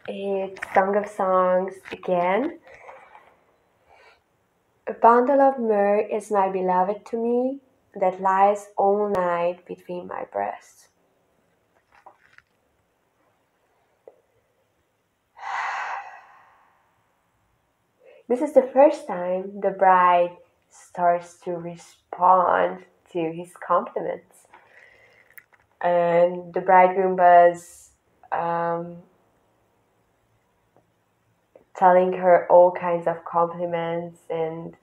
It's Song of Songs again. A bundle of myrrh is my beloved to me, that lies all night between my breasts. This is the first time the bride starts to respond to his compliments. And the bridegroom was telling her all kinds of compliments and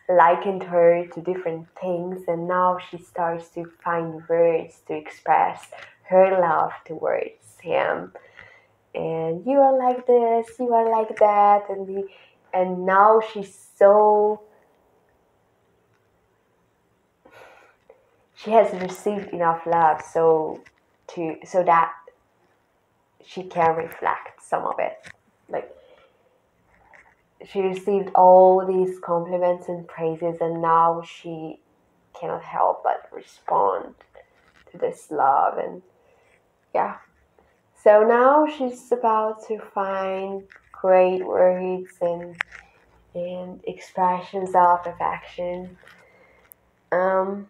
likened her to different things, and now she starts to find words to express her love towards him. And you are like this, you are like that, and now she has received enough love so that she can reflect some of it. Like, she received all these compliments and praises, and now she cannot help but respond to this love. And yeah, so now she's about to find great words and expressions of affection. I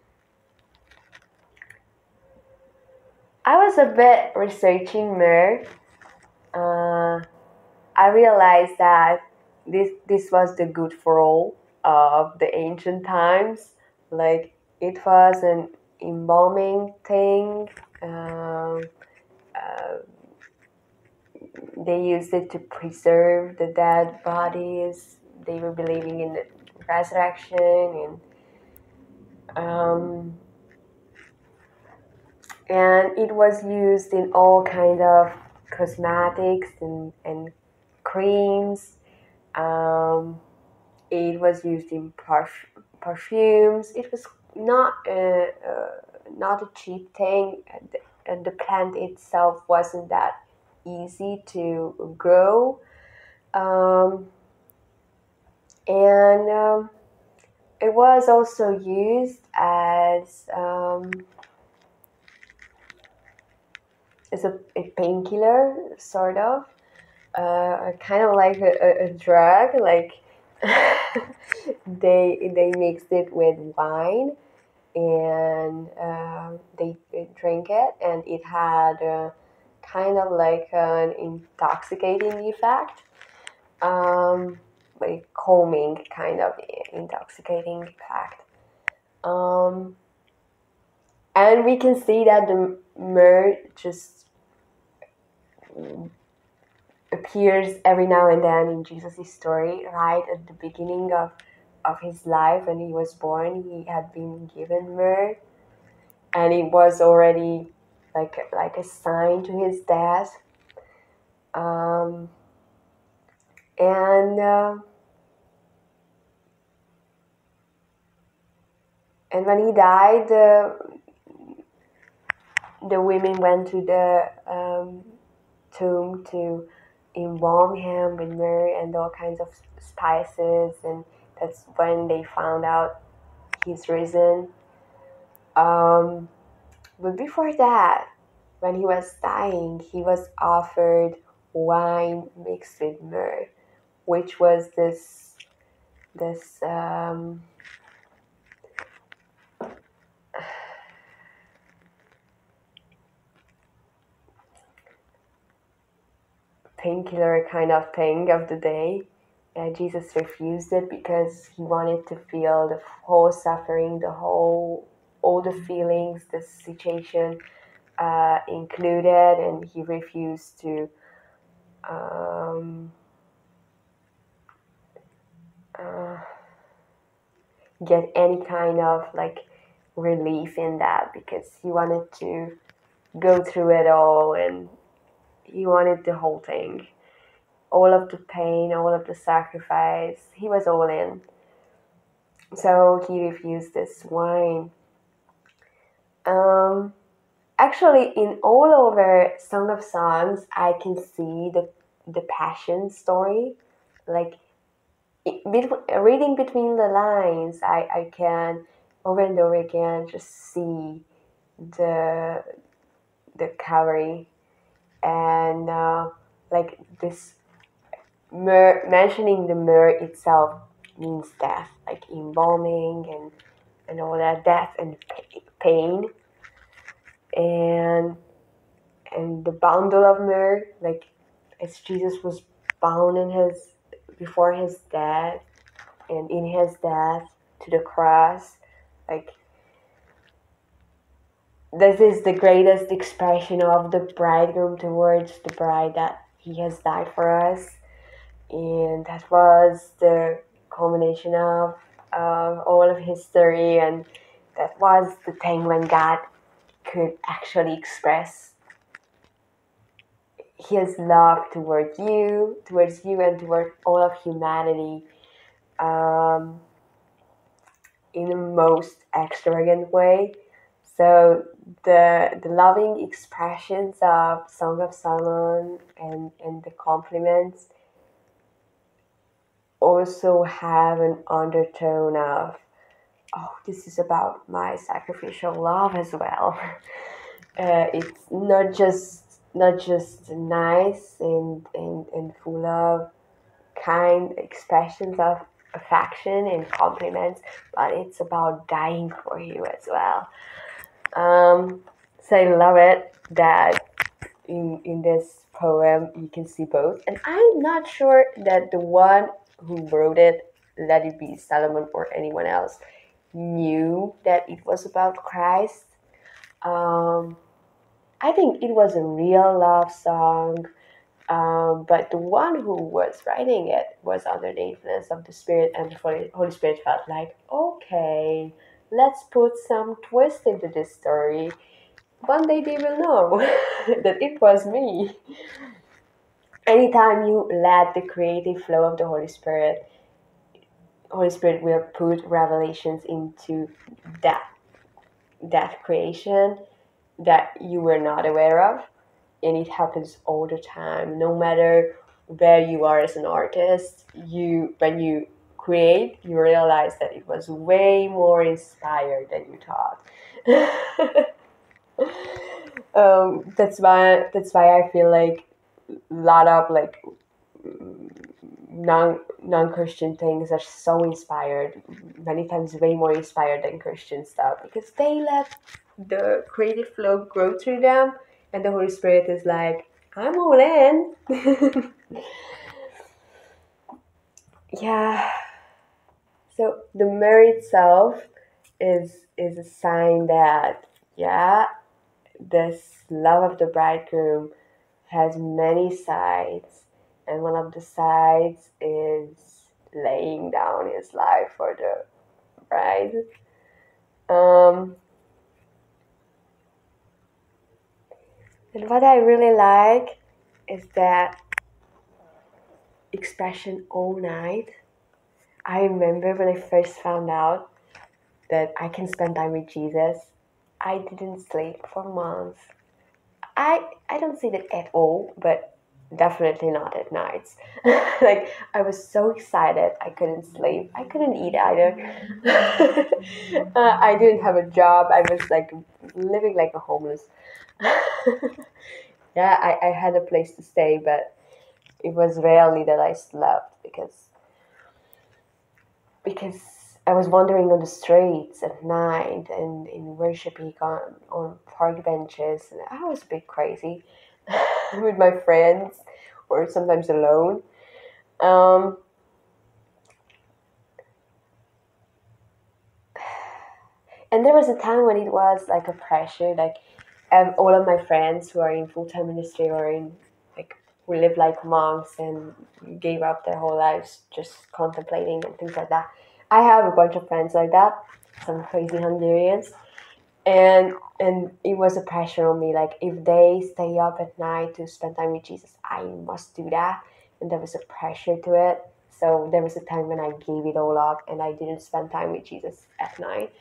was a bit researching myhrr. I realized that this was the good for all of the ancient times. Like, it was an embalming thing. They used it to preserve the dead bodies. They were believing in the resurrection, and it was used in all kind of cosmetics and creams. It was used in perfumes. It was not a cheap thing, and the plant itself wasn't that easy to grow. And it was also used as a painkiller, sort of, kind of like a drug. Like, they mixed it with wine, and they drink it, and it had kind of like an intoxicating effect, like calming kind of intoxicating effect. And we can see that the myhrr just appears every now and then in Jesus' story. Right at the beginning of his life, when he was born, he had been given myrrh, and it was already like a sign to his death. And when he died, the women went to the tomb to embalm him with myrrh and all kinds of spices, and that's when they found out he's risen. But before that, when he was dying, he was offered wine mixed with myrrh, which was this painkiller kind of thing of the day. Jesus refused it because he wanted to feel the whole suffering, all the feelings, the situation included, and he refused to get any kind of like relief in that, because he wanted to go through it all, and he wanted the whole thing, all of the pain, all of the sacrifice. He was all in. So he refused this wine. Actually, in all over Song of Songs, I can see the passion story. Like, reading between the lines, I can over and over again just see the Calvary, and like this mentioning the myhrr itself means death, like embalming and all that, death and pain, and the bundle of myhrr, like as Jesus was bound in his before his death and in his death to the cross, like this is the greatest expression of the bridegroom towards the bride, that he has died for us. And that was the culmination of all of history, and that was the thing when God could actually express his love towards you and toward all of humanity, in the most extravagant way. So the loving expressions of Song of Solomon and the compliments also have an undertone of, oh, this is about my sacrificial love as well. It's not just nice and full of kind expressions of affection and compliments, but it's about dying for you as well. So I love it that in this poem you can see both, and I'm not sure that the one who wrote it, let it be Solomon or anyone else, knew that it was about Christ. I think it was a real love song, but the one who was writing it was under the influence of the Spirit, and the Holy Spirit felt like, okay, let's put some twist into this story. One day they will know that it was me. Anytime you let the creative flow of the Holy Spirit will put revelations into that creation that you were not aware of. And it happens all the time, no matter where you are as an artist. When you create, you realize that it was way more inspired than you thought. That's why I feel like a lot of like non-Christian things are so inspired, many times way more inspired than Christian stuff, because they let the creative flow grow through them, and the Holy Spirit is like, I'm all in. Yeah. So the myhrr itself is a sign that, yeah, this love of the bridegroom has many sides, and one of the sides is laying down his life for the bride. And what I really like is that expression all night. I remember when I first found out that I can spend time with Jesus, I didn't sleep for months. I don't see that at all, but definitely not at nights. Like, I was so excited, I couldn't sleep. I couldn't eat either. I didn't have a job. I was like living like a homeless. Yeah, I had a place to stay, but it was rarely that I slept because I was wandering on the streets at night and in worshiping on park benches, and I was a bit crazy with my friends or sometimes alone. And there was a time when it was like a pressure, like all of my friends who are in full-time ministry or in like who live like monks and gave up their whole lives just contemplating and things like that. I have a bunch of friends like that, some crazy Hungarians, and it was a pressure on me, like if they stay up at night to spend time with Jesus, I must do that, and there was a pressure to it. So there was a time when I gave it all up and I didn't spend time with Jesus at night.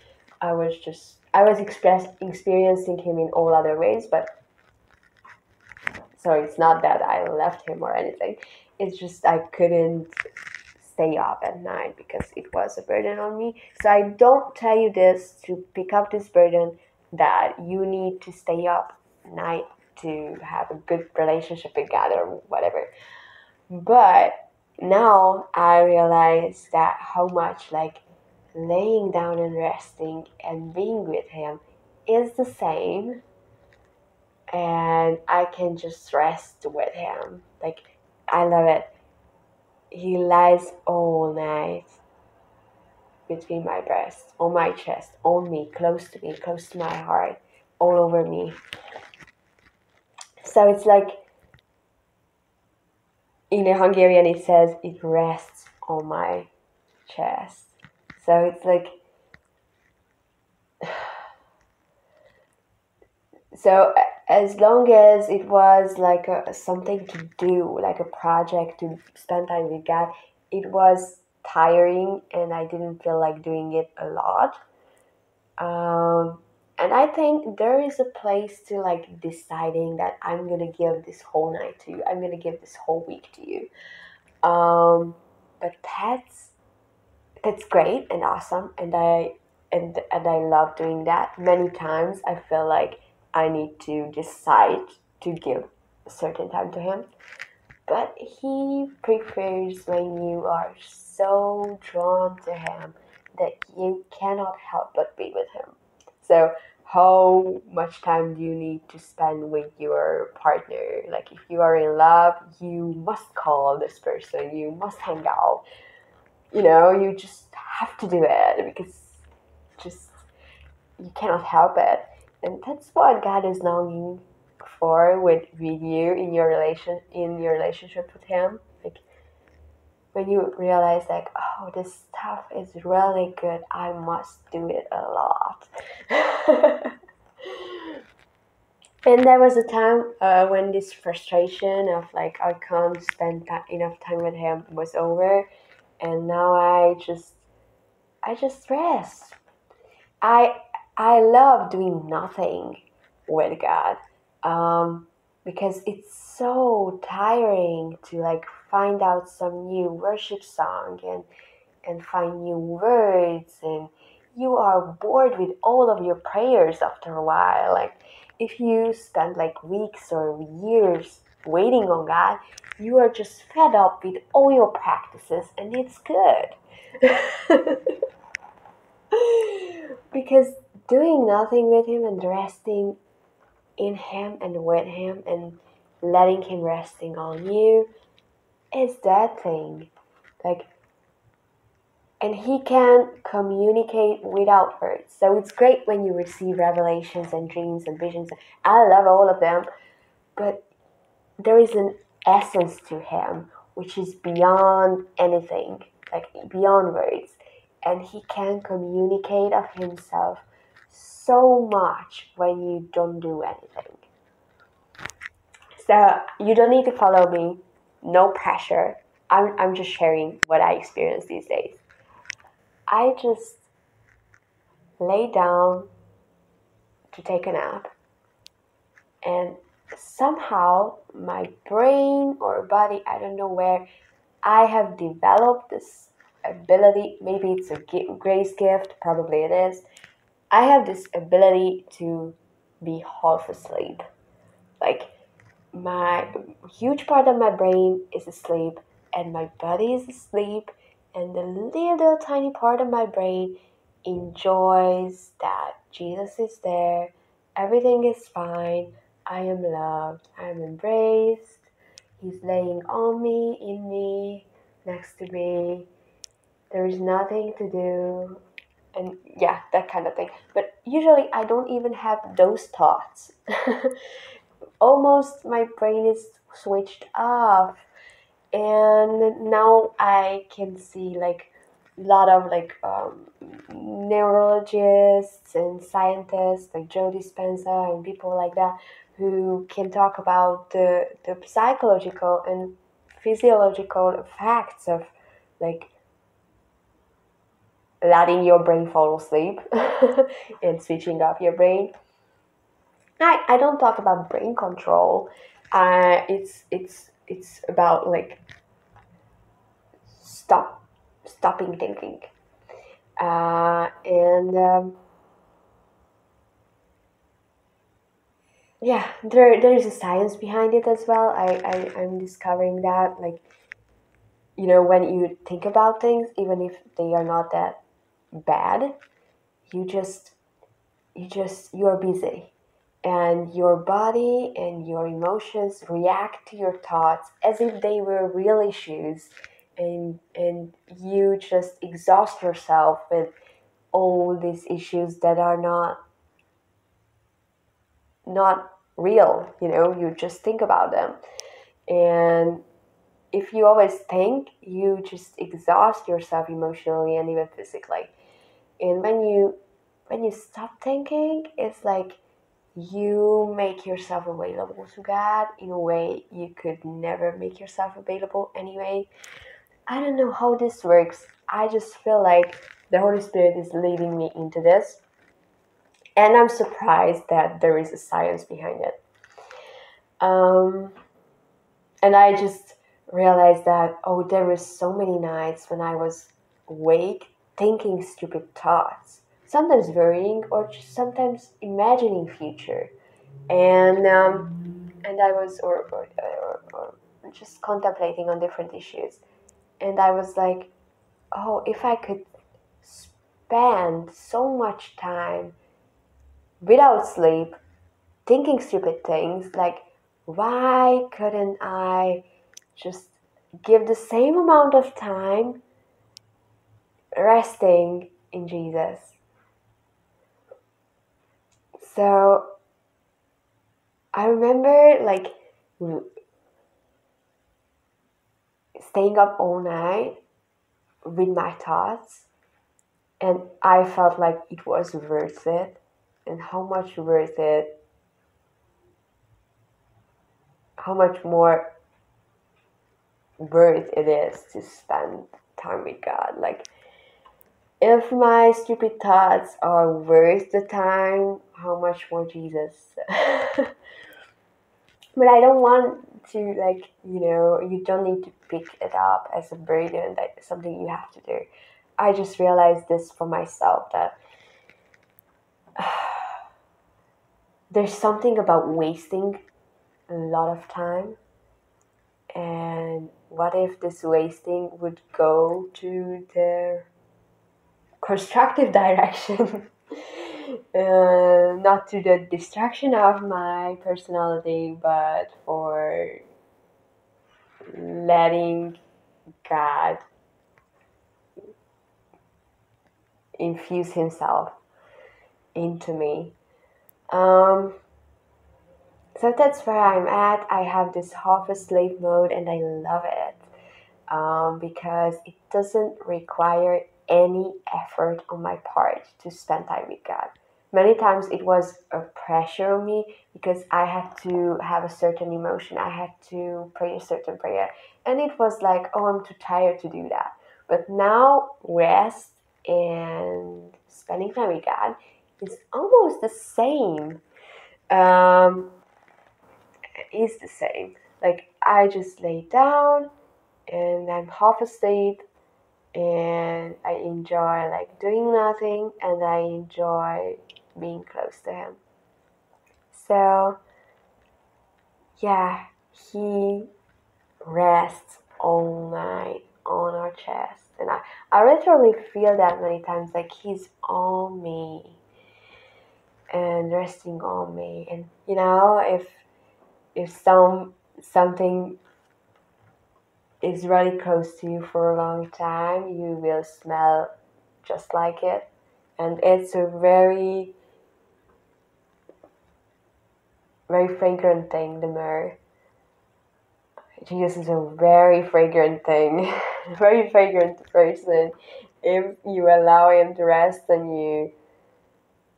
I was experiencing him in all other ways, but so it's not that I left him or anything. It's just I couldn't stay up at night because it was a burden on me. So I don't tell you this to pick up this burden that you need to stay up night to have a good relationship with God or whatever. But now I realize that how much like laying down and resting and being with him is the same, and I can just rest with him. Like, I love it. He lies all night between my breasts, on my chest, on me, close to my heart, all over me. So it's like, in a Hungarian it says it rests on my chest. So it's like, so as long as it was like something to do, like a project to spend time with God, it was tiring and I didn't feel like doing it a lot. And I think there is a place to like deciding that I'm gonna give this whole night to you, I'm gonna give this whole week to you. But that's great and awesome, and I love doing that. Many times I feel like I need to decide to give a certain time to him, but he prefers when you are so drawn to him that you cannot help but be with him. So how much time do you need to spend with your partner? Like, if you are in love, you must call this person, you must hang out, you just have to do it because just you cannot help it. And that's what God is longing for with you in your relationship with him. Like, when you realize like, oh, this stuff is really good, I must do it a lot. And there was a time when this frustration of like I can't spend enough time with him was over, and now I just rest. I love doing nothing with God, because it's so tiring to like find out some new worship song and find new words, and you are bored with all of your prayers after a while. Like, if you spend like weeks or years waiting on God, you are just fed up with all your practices, and it's good. Because doing nothing with him and resting in him and with him and letting him resting on you is that thing. Like, and he can communicate without words. So it's great when you receive revelations and dreams and visions. I love all of them, but there is an essence to him which is beyond anything, like beyond words. And he can communicate of himself so much when you don't do anything. So you don't need to follow me, no pressure. I'm just sharing what I experience these days. I just lay down to take a nap, and somehow my brain or body, I don't know where, I have developed this ability. Maybe it's a grace gift, probably it is. I have this ability to be half asleep. Like, my huge part of my brain is asleep and my body is asleep, and the little tiny part of my brain enjoys that Jesus is there, everything is fine, I am loved, I am embraced, he's laying on me, in me, next to me, there is nothing to do, and yeah, that kind of thing. But usually I don't even have those thoughts. Almost my brain is switched off, and now I can see like a lot of like neurologists and scientists like Joe Dispenza and people like that who can talk about the psychological and physiological effects of like letting your brain fall asleep and switching off your brain. I don't talk about brain control. It's about like stopping thinking. And yeah, there is a science behind it as well. I'm discovering that, like, when you think about things, even if they are not that bad, you just you are busy, and your body and your emotions react to your thoughts as if they were real issues, and you just exhaust yourself with all these issues that are not real. You just think about them, and if you always think, you just exhaust yourself emotionally and even physically. And when you stop thinking, it's like you make yourself available to God in a way you could never make yourself available anyway. I don't know how this works. I just feel like the Holy Spirit is leading me into this, and I'm surprised that there is a science behind it. And I just realized that, there were so many nights when I was awake thinking stupid thoughts, sometimes worrying or just sometimes imagining future. And I was or just contemplating on different issues. And I was like, oh, if I could spend so much time without sleep thinking stupid things, like, why couldn't I just give the same amount of time resting in Jesus? So I remember, like, staying up all night with my thoughts, and I felt like it was worth it. And how much worth it, how much more worth it is to spend time with God. Like, if my stupid thoughts are worth the time, how much more Jesus? But I don't want to, like, you don't need to pick it up as a burden, that something you have to do. I just realized this for myself, that there's something about wasting a lot of time. And what if this wasting would go to the constructive direction? Not to the destruction of my personality, but for letting God infuse Himself into me. So that's where I'm at. I have this half asleep mode, and I love it, because it doesn't require any effort on my part to spend time with God. Many times it was a pressure on me, because I had to have a certain emotion. I had to pray a certain prayer. And it was like, oh, I'm too tired to do that. But now rest and spending time with God is almost the same. Is the same. Like, I just lay down and I'm half asleep, and I enjoy, like, doing nothing, and I enjoy being close to Him. So yeah, He rests all night on our chest, and I literally feel that many times, like, He's on me and resting on me. And if something is really close to you for a long time, you will smell just like it. And it's a very, very fragrant thing, the myrrh. Jesus is a very fragrant thing, very fragrant person. If you allow Him to rest on you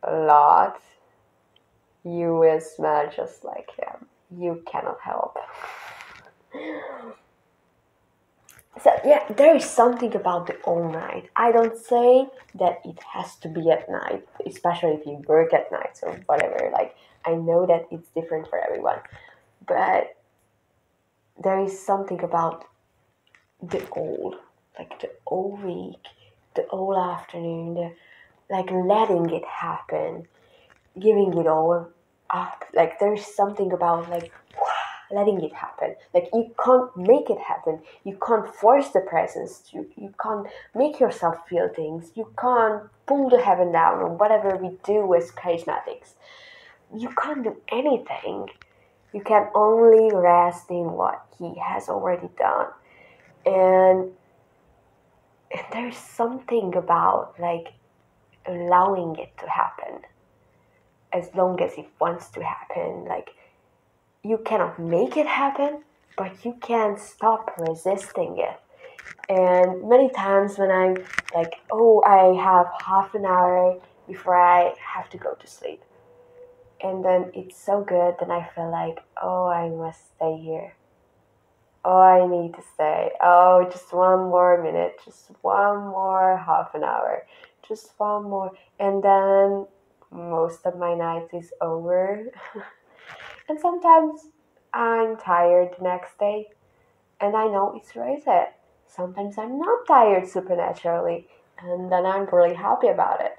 a lot, you will smell just like Him. You cannot help. So yeah, there is something about the all night. I don't say that it has to be at night, especially if you work at night or whatever. Like, I know that it's different for everyone, but there is something about the all, like the all week, the all afternoon, like letting it happen, giving it all up. Like there's something about like letting it happen. Like you can't make it happen. You can't force the presence. You can't make yourself feel things. You can't pull the heaven down or whatever we do as charismatics. You can't do anything. You can only rest in what he has already done. And there's something about like allowing it to happen as long as it wants to happen. Like you cannot make it happen, but you can stop resisting it. And many times when I'm like, oh, I have half an hour before I have to go to sleep, and then it's so good, then I feel like, oh, I must stay here. Oh, I need to stay. Oh, just one more minute, just one more half an hour, just one more. And then most of my night is over. And sometimes I'm tired the next day, and I know it's worth it. Sometimes I'm not tired supernaturally, and then I'm really happy about it.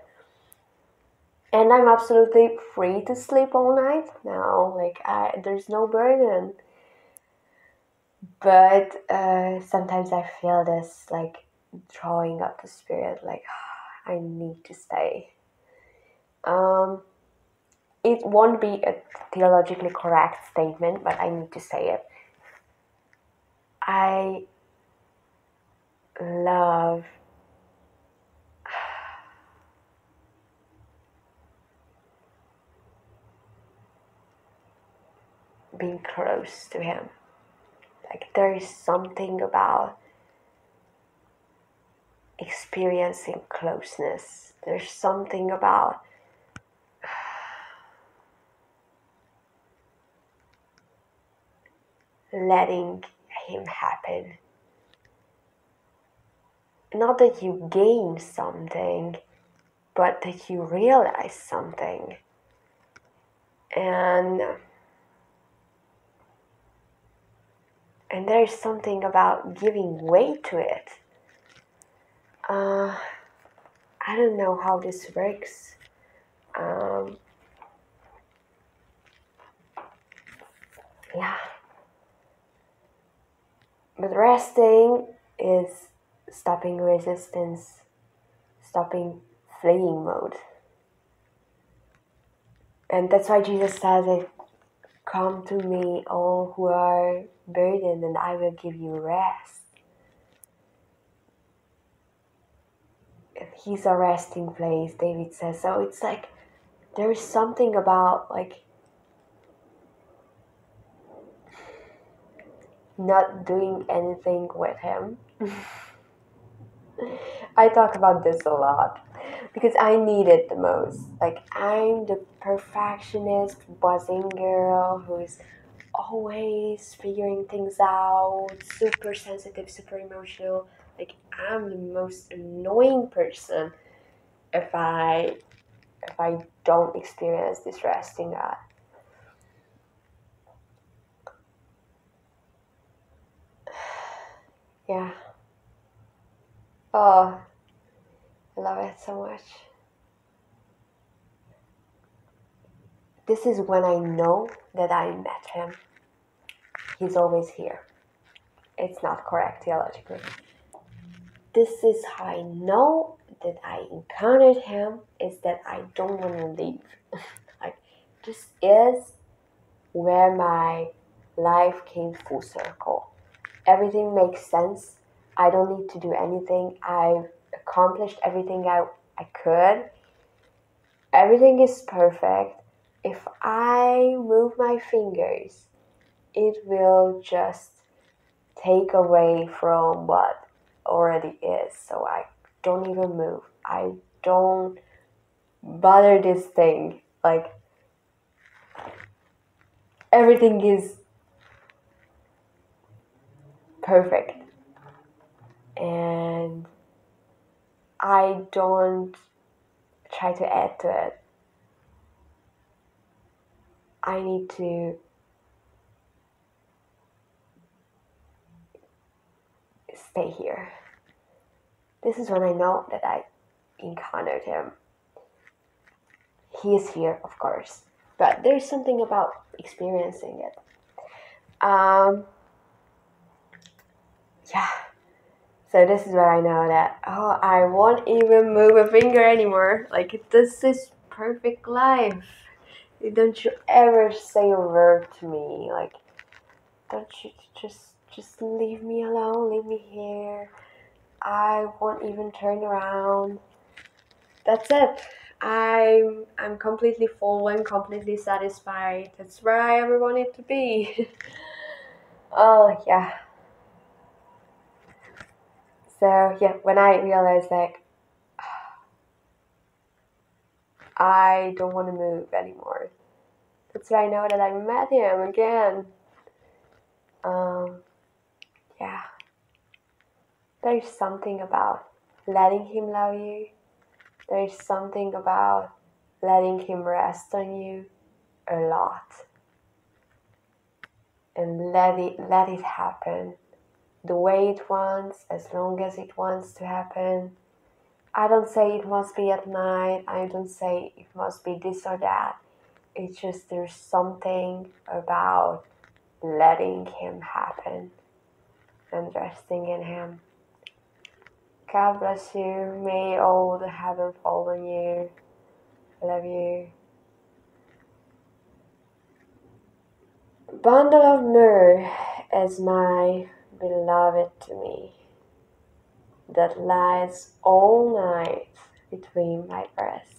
And I'm absolutely free to sleep all night now. Like there's no burden. But sometimes I feel this like drawing up the spirit, like I need to stay. It won't be a theologically correct statement, but I need to say it. I love being close to him. Like there is something about experiencing closeness. There's something about letting him happen. Not that you gain something, but that you realize something. And there's something about giving way to it. I don't know how this works. Yeah. But resting is stopping resistance, stopping fleeing mode. And that's why Jesus says it, come to me, all who are burdened, and I will give you rest. He's a resting place, David says. So it's like there is something about like not doing anything with him. I talk about this a lot because I need it the most. Like I'm the perfectionist, buzzing girl who's always figuring things out, super sensitive, super emotional. Like I'm the most annoying person if I don't experience this resting God. Yeah. Oh, I love it so much. This is when I know that I met him. He's always here. It's not correct theologically. This is how I know that I encountered him, is that I don't want to leave. Like, this is where my life came full circle. Everything makes sense. I don't need to do anything. I've accomplished everything I could. Everything is perfect. If I move my fingers, it will just take away from what already is. So I don't even move. I don't bother this thing. Like everything is perfect. And I don't try to add to it. I need to stay here. This is when I know that I encountered him. He is here, of course. But there's something about experiencing it. Um, yeah. So this is where I know that, oh, I won't even move a finger anymore. Like, this is perfect life. Don't you ever say a word to me. Like, don't you just leave me alone, leave me here. I won't even turn around. That's it. I'm completely full and completely satisfied. That's where I ever wanted to be. Oh yeah. So yeah, when I realized like I don't want to move anymore, that's when I know that I met him again. Um, yeah, there's something about letting him love you. There's something about letting him rest on you a lot, and let it happen the way it wants, as long as it wants to happen. I don't say it must be at night. I don't say it must be this or that. It's just there's something about letting him happen and resting in him. God bless you. May all the heaven fall on you. I love you. Bundle of myrrh is my beloved to me, that lies all night between my breasts.